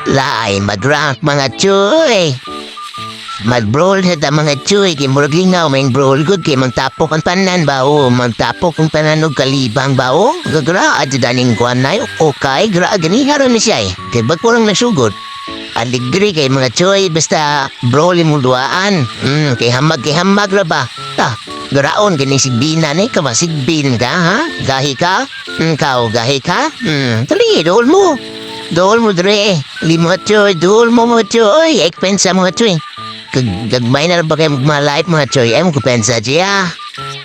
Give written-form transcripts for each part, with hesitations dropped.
Lain mag-rank mga choy. Mag-brawl sa mga choy. Kay murag lingaw may brawl good. Kay magtapok ang tanan ba o. Magtapok ang tanan o kalibang ba o. Gagra at daning kuan na yun. Okay, gra gani haron ni siya eh. Kay ba't ko lang nasugod. Aligri kay mga choy. Basta brawl mo duaan. Kay hamag ra ba. Garaon gani sigbina ni. Kama sigbin ka ha. Gahi ka. Kao gahi ka. Tali, dool mo. Dool mo dre. Lima choy. Dool mo mga choy. Ekpensa mga choy. Gagmay na ba kayo magmalait mga choy? Ay mo kupensa siya.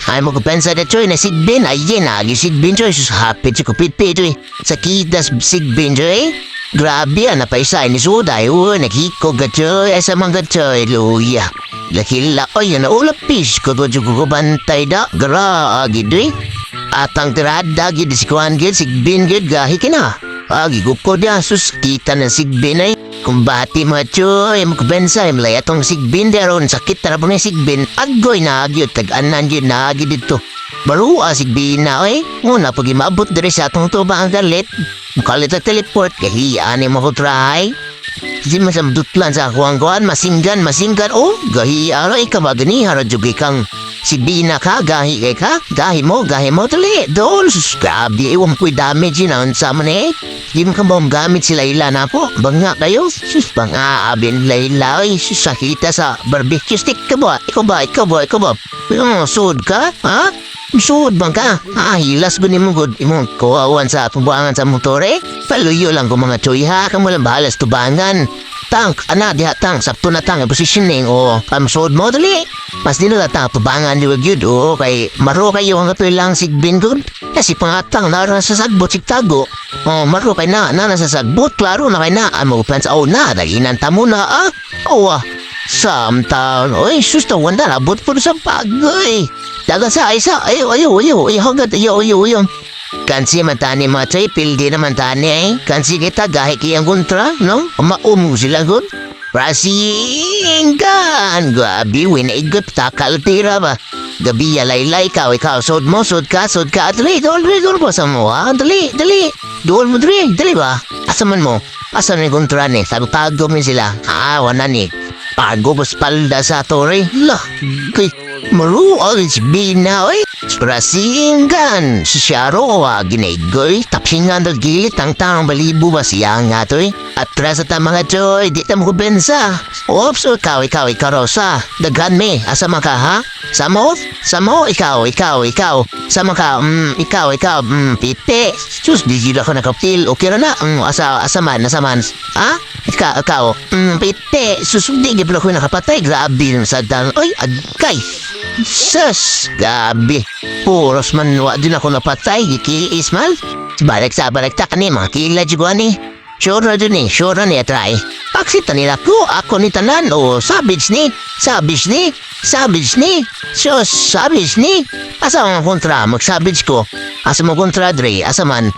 Ay mo kupensa na choy na sigbin. Ay yan agi sigbin choy. Sus hapit si kupit-pit choy. Sakitas sigbin choy. Grabe napaisay ni Suday. Naghikog ka choy. Ay sa mga choy. Luya. Lakila. Ay yan naulapis. Kuto ko bantay da. Gra agi doy. Atang tirada gid si kuan gid sigbin gid gahi kina. Agi ko dia sus kita na sigbin ay. Kumbati mga choy, magbensa, malay atong sigbin deron, sakit na po na sigbin, agoy na agyot, tag-anan yun na agyo dito. Barua sigbin na, muna pag imabot dari sa atong tuba ang galit, mukalit at teleport, kahiyaan mo ko try. Hindi masamdutlan sa kuwang-kuwan, masinggan, gahiyaan, kabagani, haradyogi kang sigbina ka, gahi ka, gahi mo, tali, dol, sus, grabe, iwan ko'y damage yun, ang sama na Di mo ka ba gamit si Layla na po? Banga kayo? Sus, banga abin Layla. Ay, sus, sakita sa barbecue stick ka ba? Ikaw ba? Sud ka? Ha? Sud bang ka? Hilas ba ni mo good? Imong kuhawan sa tubangan sa motore? Paluyo lang ko mga choy ha. Kamu lang bahalas tubangan. Tank, diha tank. Sapto na tank. Positioning o sud mo dali. Mas di na tank tubangan di wag yun. Kay maro kayo ang katoy lang sigbin good. Kasi pangatang nara sa sagbot sigtago. Maro kay na sa sagbot. Klaro na kay na. Amo plans. Daginan ta mo na Samtang. Oy, sustawan na. Labot po sa pagoy. Daga sa isa. Ayaw. Hanggat ayaw. Kansi matani mga chay. Pildi naman tani Kansi kita gahi kiyang kontra. No? Maumu sila good. Prasinggan. Gabi winigot. Takal tira ba? Gabi yalay ikaw. Sod ka. Dali po sa mo ha. Dali. Dool mo dali ba? Asaman mo? Asan yung kontra ni? Sabi pago mo sila. Wala ni. Pago bos palda sa tore. Lah. Maruag bina Prasinggan. Sisyaro ginaygoy. Tapsingan na gilit ang tanong balibo ba siya nga to At trasa ta mga choy. Di ta mo kubensa. Oops, ikaw Rosa. Daghan me. Asama ka ha? Samo? Ikaw. Sama ka. Ikaw. Pite. Sus, di gila ko nakapil. Okay na. Asaman. Ha? Ikaw. Pite. Sus, di gila ko nakapatay. Grabe ng sadang. Ay, agkay. Sus, gabi. Puros man din ako napatay. Ikiis mal. Balik ta kani mga kila juga ni. Sure na try. Aksita nila ko. Ako ni tanan. Sabits ni. Sus, sabits ni. Asa ang kontra. Magsabits ko. Asa mo kontra, Dre. Asaman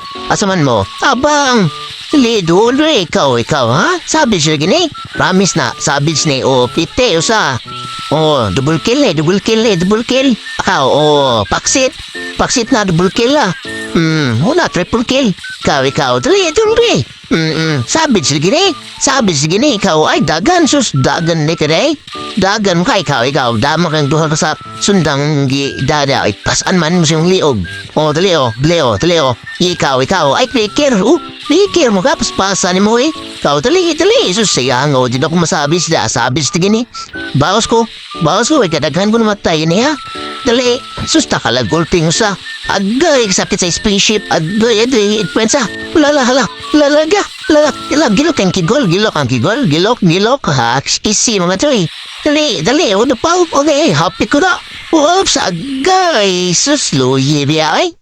mo. Abang. Lido, Dre. Ikaw, ha? Sabits na gini. Promise na. Sabits ni. Pite, usa. Double kill. Akaw, paksit na double kill Wala, triple kill. Ikaw, dali. Sabits gini, ikaw, ay, dagan ni ka day. Dagan ka, ikaw, dama kang duha ka sa sundang dada, ay, pasan man mo siyang liog. Dali, ikaw, ay, pikir mo ka, paspasan mo Ikaw, dali, sayang, di na ko masabis gini. Bawas ko, kadaghan ko namatay niya. Dali, ta kalagulting sa. Agay, sakit sa spaceship. Agay, itpensa. Lalaga. Gilok ang kigol. Isi mga toy. Dali, okay, happy ko na. Oops, agay, luyi biya